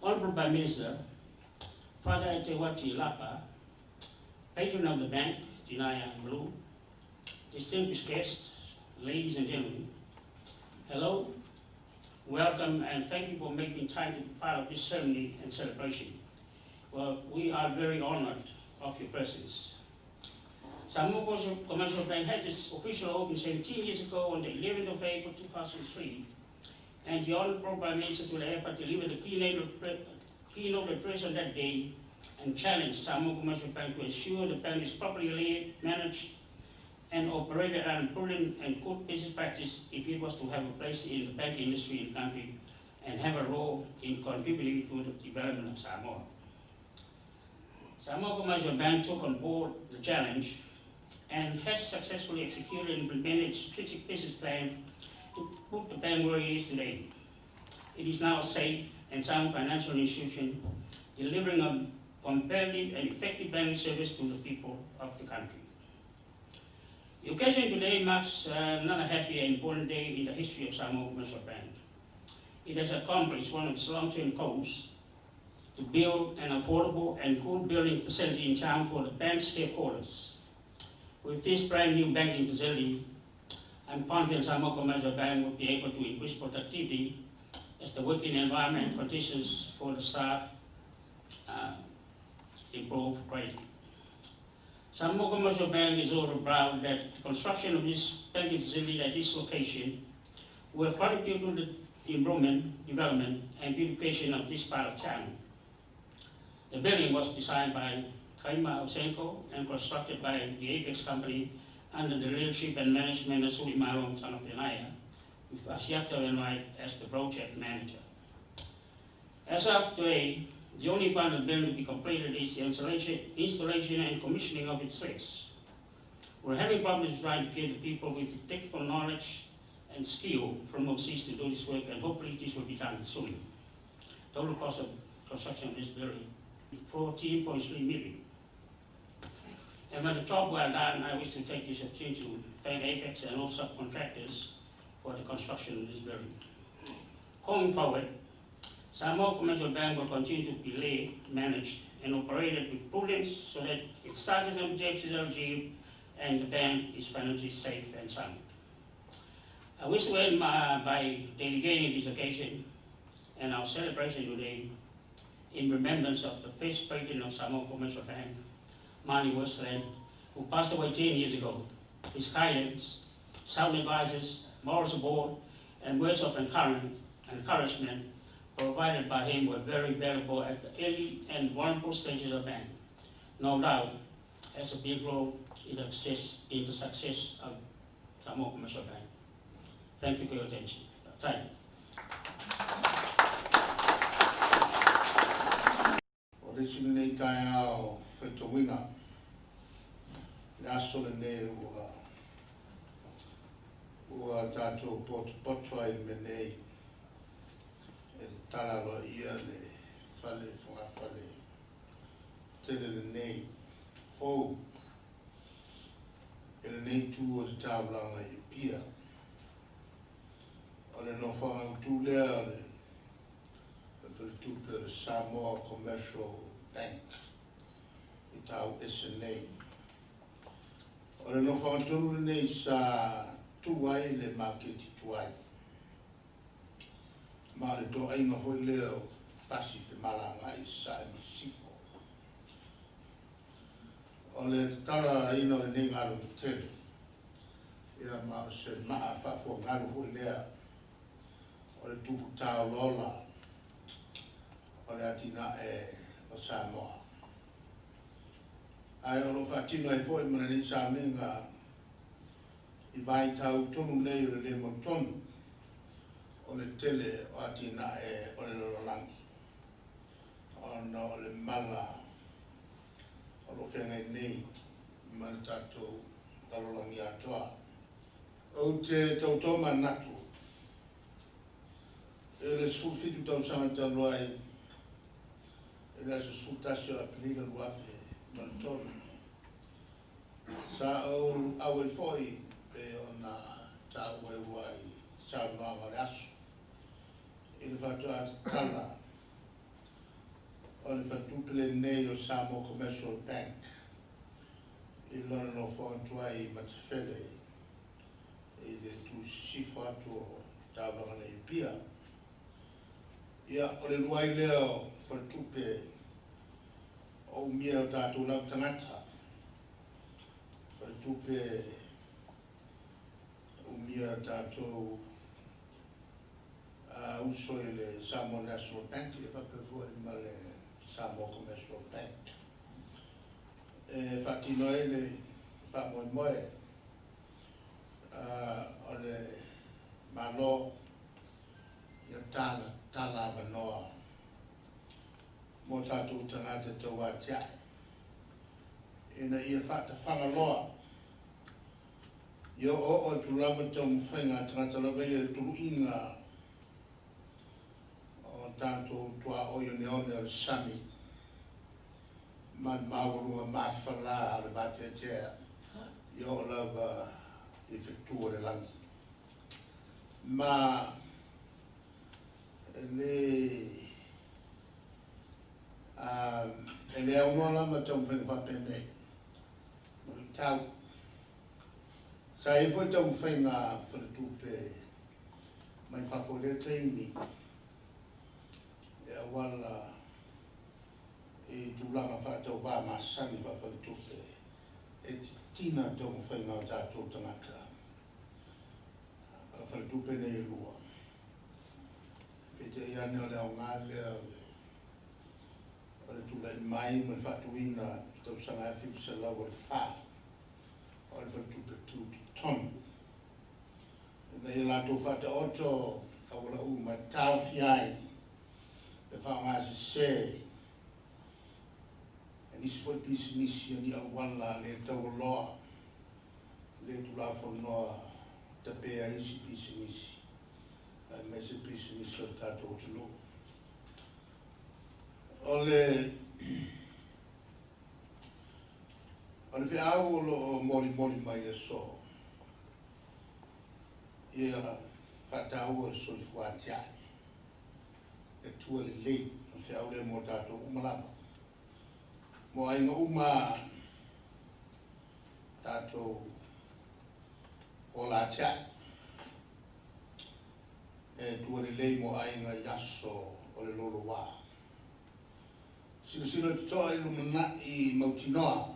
Honorable Prime Minister, Father Etewati Lapa, patron of the bank, Tinaya Blue, distinguished guests, ladies and gentlemen, hello, welcome, and thank you for making time to be part of this ceremony and celebration. Well, we are very honored of your presence. Samoa Commercial Bank had its official opening 17 years ago on the 11th of April 2003, and the Honorable Prime Minister to the airport delivered the keynote address on that day and challenged Samoa Commercial Bank to ensure the bank is properly led, managed, and operated on prudent and good business practice if it was to have a place in the bank industry in the country and have a role in contributing to the development of Samoa. Samoa Commercial Bank took on board the challenge and has successfully executed and implemented a strategic business plan to put the bank where it is today. It is now a safe and sound financial institution, delivering a competitive and effective banking service to the people of the country. The occasion today marks another happy and important day in the history of Samoa Commercial Bank. It has accomplished one of its long-term goals to build an affordable and good building facility in town for the bank's headquarters. With this brand new banking facility, I'm confident Samoa Commercial Bank will be able to increase productivity as the working environment and conditions for the staff improve greatly. Samoa Commercial Bank is also proud that the construction of this banking facility at this location will contribute to the improvement, development, and beautification of this part of town. The building was designed by Tauese and constructed by the Apex company under the leadership and management of Lemalu Ray Ah, with Asiato and Wright as the project manager. As of today, the only part of the building to be completed is the installation and commissioning of its lifts. We're having problems trying to get the people with the technical knowledge and skill from overseas to do this work, and hopefully this will be done soon. Total cost of construction of this building, 14.3 million. And when the job well done, I wish to take this opportunity to thank Apex and all subcontractors for the construction of this building. Going forward, Samoa Commercial Bank will continue to be led, managed, and operated with prudence so that its status and objectives are achieved and the bank is financially safe and sound. I wish to end by dedicating this occasion and our celebration today in remembrance of the first president of Samoa Commercial Bank, Mani Westland, who passed away 10 years ago. His guidance, sound advices, moral support, and words of encouragement provided by him were very valuable at the early and vulnerable stages of the bank. No doubt, has a big role in the success of Samoa Commercial Bank. Thank you for your attention. Thank you. Originally, Kaya Fetowina, Nasolene, or Tato Potway Mene, Talaro Iane, Fale from a Fale, Telene, Ho, in the name two of the Tabla, Pia, or the Nofang two there, for the two per Samoa Commercial Bank, Tauese name. O le no whakaturu nei sa tuai le maketi tuai. Ma le to ai ma foi leo pasi fe malanga i sa e sifo. O le tala ino le nei ngaro tele. Ia ma se maa whafo ngaro hui lea. O le tupu tau lola. O le atina e o Samoa. Ai o lo whatino e foi mana ni sa menga I vai tau tonu nei o le mo tonu o le tele o atina e o le lololangi. O le mala o lo whengai nei ma le tatou lololangi atoa. O te tautoma natu e le sulfitu tau sanga talo ai e le aso sultasio a penila luafe ma le tonu. Sa au e foi pe ona tau e wai sa noa le aso. I le whatua tala o le whatupele nei o Samoa Commercial Bank I lona no whantua I matawhele I le tu sifo atu o taulanga nei pia ia o le luai leo whatupe o mia o tātou lau tangata whatupe o mia o tātou uso I le Samoa National Bank I whapewhua I ma le Samoa Commercial Bank whatino e le whamoe moe o le malo ia tala wanoa mo tātou tangata tau atia ina ia whangaloa ia o tulawa tau mwhainga tangata lawa ia tulu inga o tātou tua oio neone o sami man maurunga mawhala ale vate tea ia o lawa I whetua le langi ma ele au nola ma tau whenga whapene mo I tau sa e foi tau whenga whanatupe mai whafole teimi e wala I tūlanga whatau wā masani whanatupe e tina tau whenga o tātou tangata whanatupe nei lua e te iane o leo ngā leo o le tūlai mai me whatuina tau sanga e whiwisa lau o le whā o le whanatupe tū tonu nei lātou whata oto ka wala ma tāu fiai e whaongāsi se e nisi foi pisinisi ni au wala le tau loa le tula whannoa te pēa isi pisinisi me se pisinisi o tātou tulu o le whiau o mori mai le so ia whatau o soi fuatiai e tua le lei o whiau le mo tātou umalapa mo ainga uma tātou o la tia e tua le lei mo ainga yaso o le lolo wā silo toa I luma na I mautinoa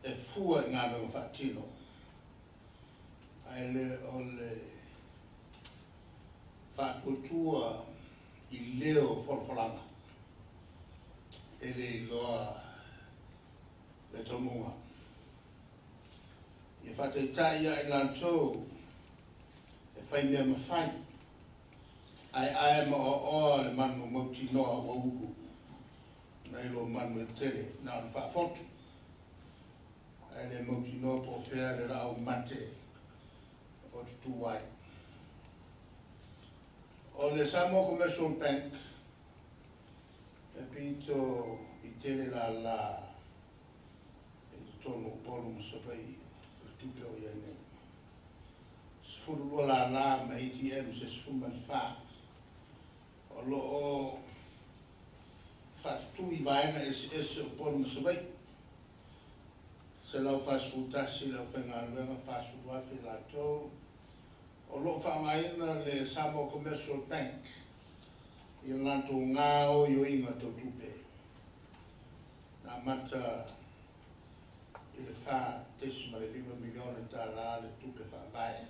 e fua ngā me whatino ai le o le whatuatua I leo wholwhalanga e le loa le tomunga I whataitai ia I lantou e whai mea mawhai ai ma o le manu mauti noa wa uhu nei lo manu e tere na whafotu ai le mauti noa po whea le rao mate o tutu wai o le Samoa Commercial Bank e pito I tere la e tono polu musawai tupe o ia nei sfurulua la ma ATM se sfuman wha o lo o whatutui vaenga e o polu musawai se lau whasutasi lau whengaruenga whasuafi la tau o lo whamaina le Samoa Commercial Bank I lanto ngā o yo inga tau tupe na mata I le wha tesima le 5 miliona tāra le tupe whabae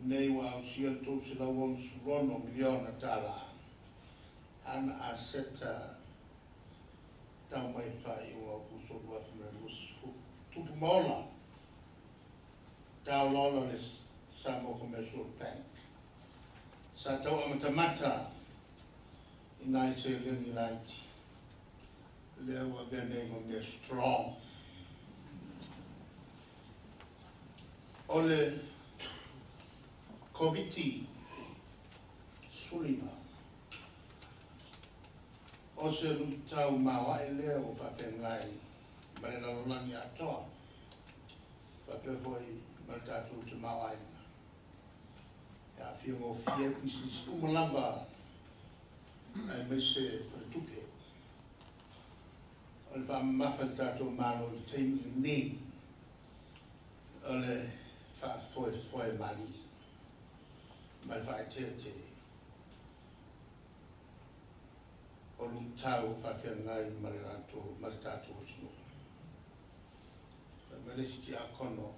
nei wa au sia tau se lau o surono miliona tāra ana a seta tau mai whai o au kuso ruafi mre lusu tupu mola tau lola le Samoa Commercial Bank sa tau amatamata I nai se leni laiti lea wa vene mo me strong ole COVID sulina o se lutau mawa e lea o whawhengai mare na lolani atoa whapewhoi mare tātou te mawa inga e a whia ngō whia business umalava ai mai se whatupe. O le whaamawha tātou mālo i teimi nei, o le whaafoe mali, mai whaetea te o lutau whawhia ngai ma le tātou o tino. Ma le siki a kono,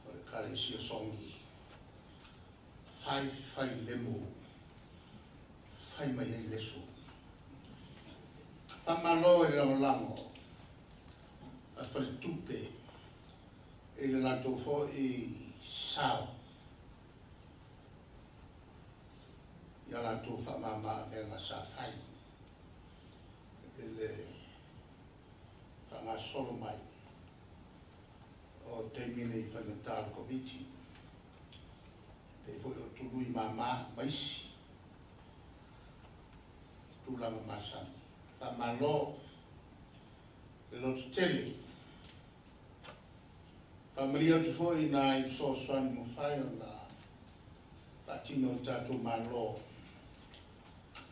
o le kare sia songi, whai lemo, whai mai e leso. Whamalo e rao lango, a whatupe, e le lato fo i sao. Ia lato whamama e ngā sa whai. E le whanga solo mai, o te mine i whangatāra koviti. Pei fo i o tului mama maisi, tūlanga masani. Whamalo, le lotu tele. Whamaria tu fo i nā i so swani mo whai o nā whatino i tātou malo.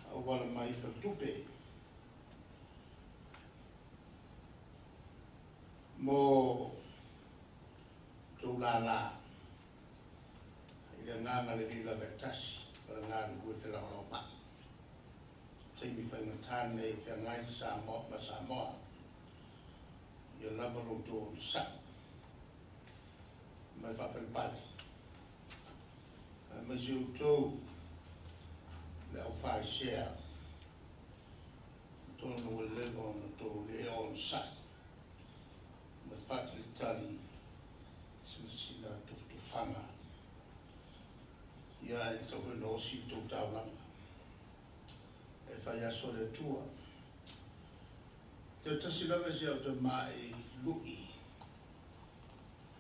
A wala mai whatupe. Mo tau la la. Ia nganga le rila vetasi, o ngā rui whelawala o mai. Teimi whaingatane e whangai Samoa, ia lava roto o sa. Mai whapelpale. Mai si utou, le au whai share. Tono o lewa o na tō leo o sa. Mai whatili tali, sila tufanga. Ia e tau no si tau taulanga. E whai aso le tua. Te tasi lawe si au te mai lui.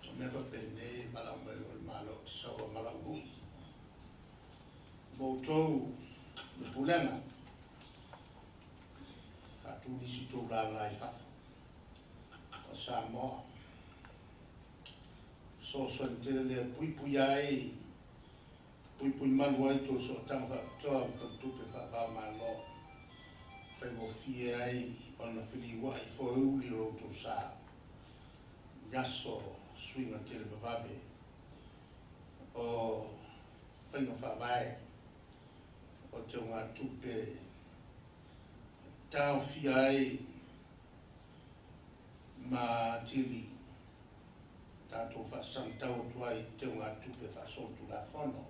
O mea whapene malau mai o le malo te sawa malau lui. Mou tau le pulenga. Whatu nisi tau la lai whafa. O Samoa. So soantele le pui ai. Pui malu ai tō so tanga whakatoa whakatupe whakao malo. Whai mo fie ai o na whili wai fo euli roto sa. Yaso swinga tele bavave. O whai no whawai. O te ngā tupe. Tau fie ai ma tili. Tātou whasang tau tuai te ngā tupe whasotu la whono.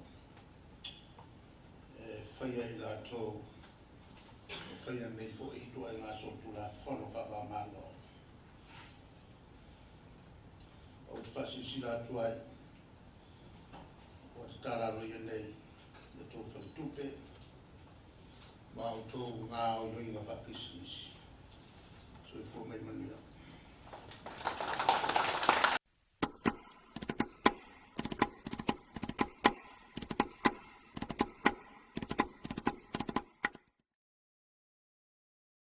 Whaia i la tō, whaia nei fo i tua i ngā sotu la whono whaka malo. O te whasi si la tuai, o te tararo i nei, le tō whantupe, ma o tō ngā o yoi ngā whapisnis. So i fo mei manuia.